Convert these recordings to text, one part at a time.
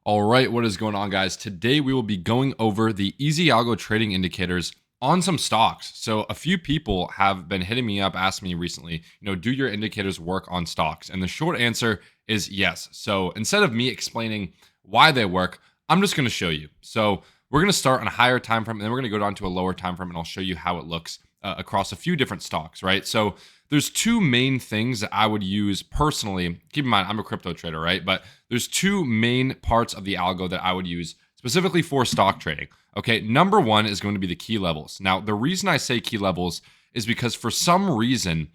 All right, what is going on, guys? Today we will be going over the EzAlgo trading indicators on some stocks. So a few people have been hitting me up, asking me recently, do your indicators work on stocks? And the short answer is yes. So instead of me explaining why they work, I'm just going to show you. So we're going to start on a higher time frame, and then we're going to go down to a lower time frame, and I'll show you how it looks across a few different stocks, right? So there's two main things that I would use personally. Keep in mind, I'm a crypto trader, right? But there's two main parts of the algo that I would use specifically for stock trading. Okay, number one is going to be the key levels. Now, the reason I say key levels is because for some reason,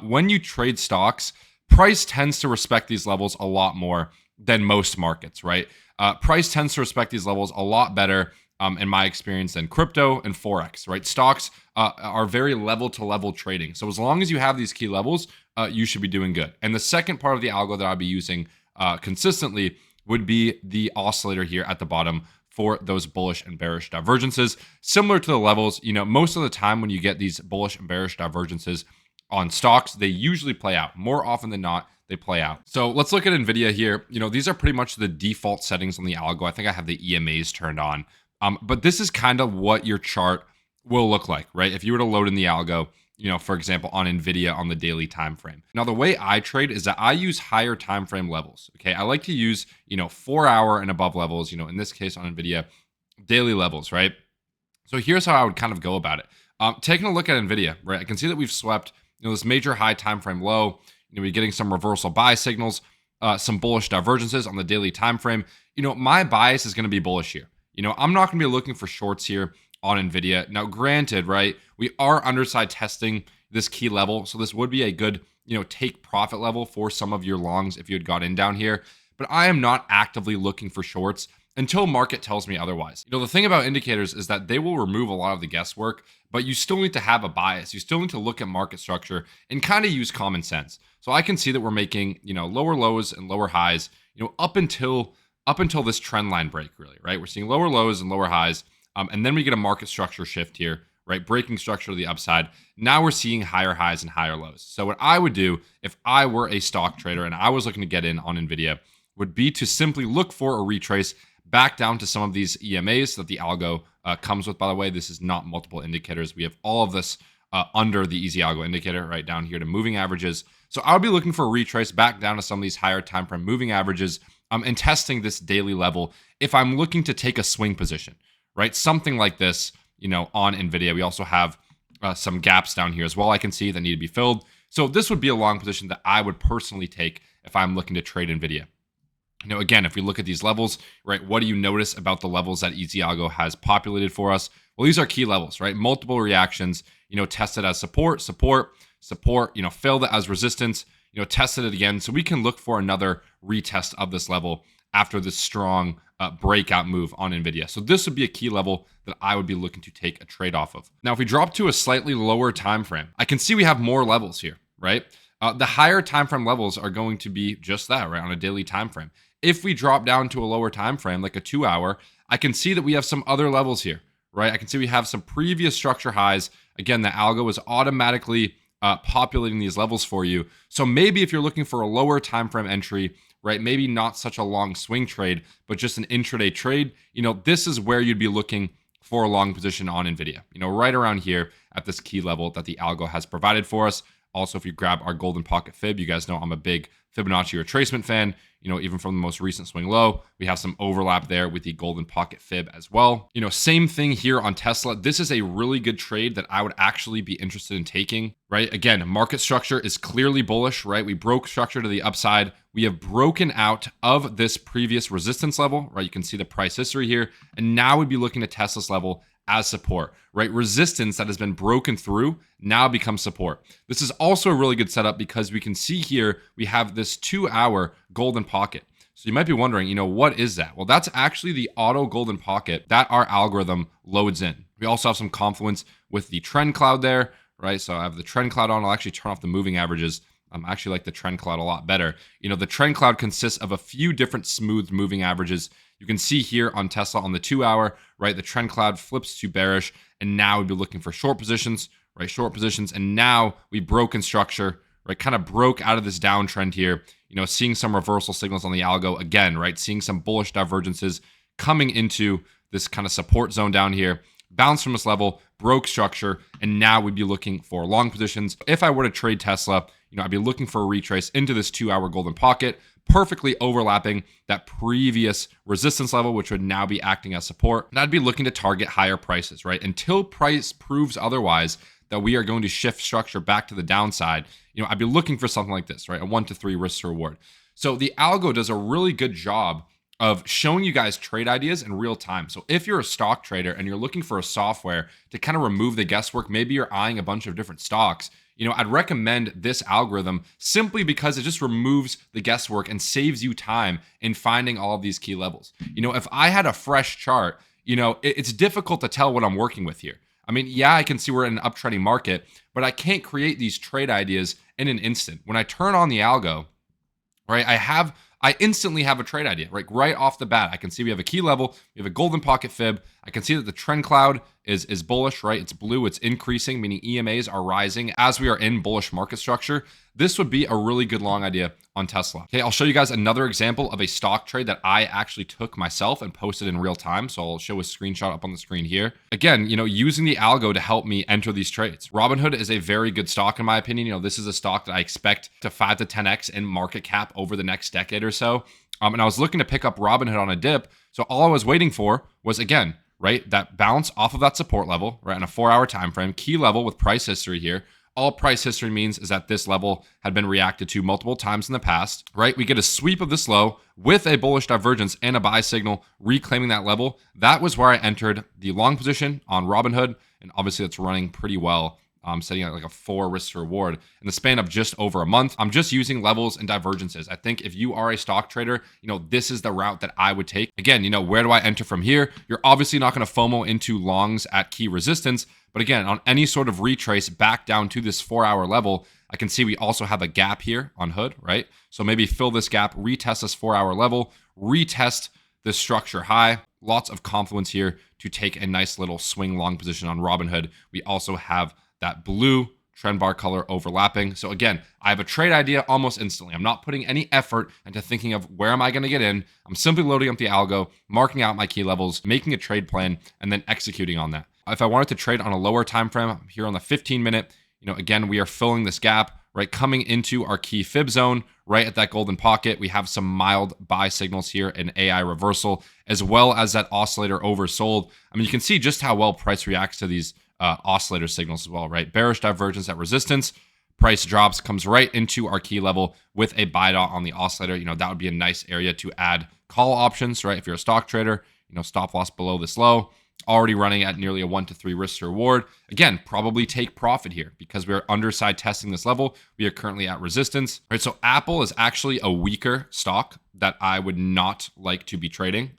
when you trade stocks, price tends to respect these levels a lot more than most markets, right? Price tends to respect these levels a lot better in my experience than crypto and Forex, right? Stocks are very level to level trading. So as long as you have these key levels, you should be doing good. And the second part of the algo that I'll be using consistently would be the oscillator here at the bottom for those bullish and bearish divergences. Similar to the levels, most of the time when you get these bullish and bearish divergences on stocks, they usually play out. More often than not, they play out. So let's look at Nvidia here. These are pretty much the default settings on the algo. I think I have the EMAs turned on. But this is kind of what your chart will look like, right? If you were to load in the algo, for example, on Nvidia on the daily time frame. Now, the way I trade is that I use higher time frame levels. Okay, I like to use 4-hour and above levels. In this case on Nvidia, daily levels, right? So here's how I would kind of go about it. Taking a look at Nvidia, right? I can see that we've swept this major high time frame low. We're getting some reversal buy signals, some bullish divergences on the daily time frame. My bias is going to be bullish here. I'm not going to be looking for shorts here on Nvidia. Now, granted, right, we are underside testing this key level, so this would be a good, take profit level for some of your longs if you had got in down here. But I am not actively looking for shorts until market tells me otherwise. The thing about indicators is that they will remove a lot of the guesswork, but you still need to have a bias. You still need to look at market structure and kind of use common sense. So I can see that we're making, lower lows and lower highs, up until this trend line break, really, right? We're seeing lower lows and lower highs, and then we get a market structure shift here, right? Breaking structure to the upside. Now we're seeing higher highs and higher lows. So what I would do if I were a stock trader and I was looking to get in on Nvidia would be to simply look for a retrace back down to some of these EMAs that the algo comes with. By the way, this is not multiple indicators. We have all of this under the EzAlgo indicator right down here to moving averages. So I would be looking for a retrace back down to some of these higher time frame moving averages and testing this daily level if I'm looking to take a swing position, right? Something like this, on Nvidia. We also have some gaps down here as well I can see that need to be filled. So this would be a long position that I would personally take if I'm looking to trade Nvidia. Again, if we look at these levels, right, what do you notice about the levels that EzAlgo has populated for us? Well, these are key levels, right? Multiple reactions, tested as support, failed it as resistance, tested it again. So we can look for another retest of this level after this strong breakout move on Nvidia. So this would be a key level that I would be looking to take a trade off of. Now, if we drop to a slightly lower time frame, I can see we have more levels here, right? The higher time frame levels are going to be just that, right, on a daily time frame. If we drop down to a lower time frame, like a 2-hour, I can see that we have some other levels here, right? I can see we have some previous structure highs. Again, the algo is automatically populating these levels for you. So maybe if you're looking for a lower time frame entry, right, maybe not such a long swing trade, but just an intraday trade, this is where you'd be looking for a long position on Nvidia, right around here at this key level that the algo has provided for us. Also, if you grab our golden pocket fib, you guys know I'm a big Fibonacci retracement fan. Even from the most recent swing low, we have some overlap there with the golden pocket fib as well. Same thing here on Tesla. This is a really good trade that I would actually be interested in taking, right? Again, market structure is clearly bullish, right? We broke structure to the upside. We have broken out of this previous resistance level, right? You can see the price history here. And now we'd be looking at Tesla's level as support, right? Resistance that has been broken through now becomes support. This is also a really good setup because we can see here we have this 2-hour golden pocket. So you might be wondering, what is that? Well, that's actually the auto golden pocket that our algorithm loads in. We also have some confluence with the trend cloud there, right? So I have the trend cloud on. I'll actually turn off the moving averages. I actually like the trend cloud a lot better. The trend cloud consists of a few different smooth moving averages. You can see here on Tesla on the 2-hour, right? The trend cloud flips to bearish, and now we'd be looking for short positions, right? Short positions, and now we broke in structure, right? Kind of broke out of this downtrend here. seeing some reversal signals on the algo again, right? Seeing some bullish divergences coming into this kind of support zone down here, bounce from this level, broke structure, and now we'd be looking for long positions. If I were to trade Tesla, I'd be looking for a retrace into this 2-hour golden pocket, perfectly overlapping that previous resistance level, which would now be acting as support. And I'd be looking to target higher prices, right? Until price proves otherwise, that we are going to shift structure back to the downside, I'd be looking for something like this, right? A 1 to 3 risk to reward. So the algo does a really good job of showing you guys trade ideas in real time. So if you're a stock trader and you're looking for a software to kind of remove the guesswork, maybe you're eyeing a bunch of different stocks, I'd recommend this algorithm simply because it just removes the guesswork and saves you time in finding all of these key levels. If I had a fresh chart, it's difficult to tell what I'm working with here. I mean, yeah, I can see we're in an uptrending market, but I can't create these trade ideas in an instant. When I turn on the algo, right, I instantly have a trade idea, right off the bat. I can see we have a key level, we have a golden pocket fib. I can see that the trend cloud is bullish, right? It's blue, it's increasing, meaning EMAs are rising as we are in bullish market structure. This would be a really good long idea on Tesla. Okay, I'll show you guys another example of a stock trade that I actually took myself and posted in real time. So I'll show a screenshot up on the screen here. Again, using the algo to help me enter these trades. Robinhood is a very good stock in my opinion. This is a stock that I expect to 5 to 10x in market cap over the next decade or so. And I was looking to pick up Robinhood on a dip. So all I was waiting for was, again, right, that bounce off of that support level, right, on a 4-hour time frame, key level with price history here. All price history means is that this level had been reacted to multiple times in the past, right? We get a sweep of this low with a bullish divergence and a buy signal reclaiming that level. That was where I entered the long position on Robinhood, and obviously it's running pretty well. Setting out like a 4 risk to reward in the span of just over a month. I'm just using levels and divergences. I think if you are a stock trader, this is the route that I would take. Again, where do I enter from here? You're obviously not going to FOMO into longs at key resistance, but again, on any sort of retrace back down to this 4-hour level, I can see we also have a gap here on Hood, right? So maybe fill this gap, retest this 4-hour level, retest this structure high. Lots of confluence here to take a nice little swing long position on Robinhood. We also have that blue trend bar color overlapping. So again, I have a trade idea almost instantly. I'm not putting any effort into thinking of where am I going to get in. I'm simply loading up the algo, marking out my key levels, making a trade plan, and then executing on that. If I wanted to trade on a lower time frame, here on the 15-minute, again, we are filling this gap, right, coming into our key fib zone, right at that golden pocket. We have some mild buy signals here, an AI reversal, as well as that oscillator oversold. I mean, you can see just how well price reacts to these oscillator signals as well, right? Bearish divergence at resistance, price drops, comes right into our key level with a buy dot on the oscillator. That would be a nice area to add call options, right? If you're a stock trader, stop loss below this low, already running at nearly a 1 to 3 risk to reward. Again, probably take profit here because we're underside testing this level. We are currently at resistance, right? So Apple is actually a weaker stock that I would not like to be trading.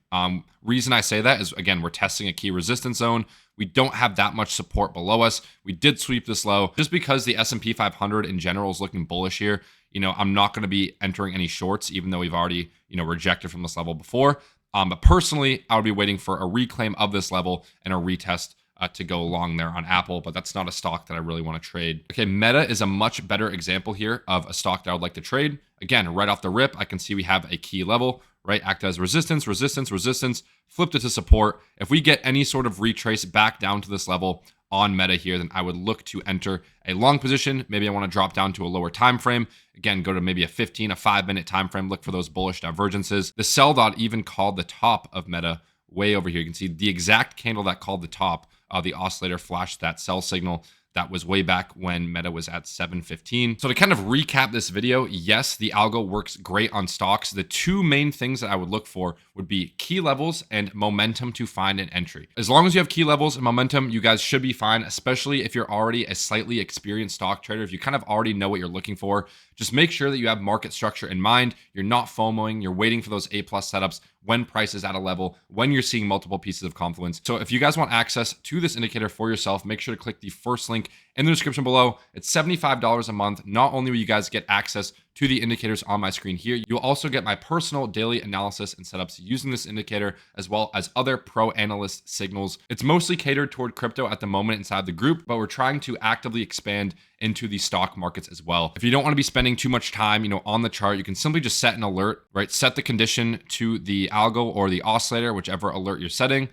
Reason I say that is, again, we're testing a key resistance zone. We don't have that much support below us. We did sweep this low. Just because the S&P 500 in general is looking bullish here, I'm not going to be entering any shorts, even though we've already, rejected from this level before. But personally, I would be waiting for a reclaim of this level and a retest to go along there on Apple, but that's not a stock that I really want to trade. Okay, Meta is a much better example here of a stock that I would like to trade. Again, right off the rip, I can see we have a key level, right? Act as resistance, resistance, resistance, flipped it to support. If we get any sort of retrace back down to this level on Meta here, then I would look to enter a long position. Maybe I want to drop down to a lower time frame. Again, go to maybe a 5-minute time frame, look for those bullish divergences. The sell dot even called the top of Meta way over here. You can see the exact candle that called the top. The oscillator flashed that sell signal. That was way back when Meta was at 715. So to kind of recap this video, yes, the algo works great on stocks. The two main things that I would look for would be key levels and momentum to find an entry. As long as you have key levels and momentum, you guys should be fine, especially if you're already a slightly experienced stock trader. If you kind of already know what you're looking for, just make sure that you have market structure in mind. You're not FOMOing, you're waiting for those A+ setups when price is at a level, when you're seeing multiple pieces of confluence. So if you guys want access to this indicator for yourself, make sure to click the first link in the description below. It's $75 a month. Not only will you guys get access to the indicators on my screen here. You'll also get my personal daily analysis and setups using this indicator, as well as other pro analyst signals. It's mostly catered toward crypto at the moment inside the group, but we're trying to actively expand into the stock markets as well. If you don't want to be spending too much time, on the chart, you can simply just set an alert, right? Set the condition to the algo or the oscillator, whichever alert you're setting.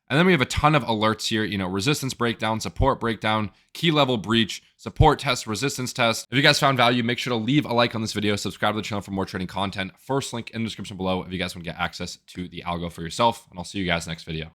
And then we have a ton of alerts here, resistance breakdown, support breakdown, key level breach, support test, resistance test. If you guys found value, make sure to leave a like on this video, subscribe to the channel for more trading content. First link in the description below if you guys want to get access to the algo for yourself. And I'll see you guys next video.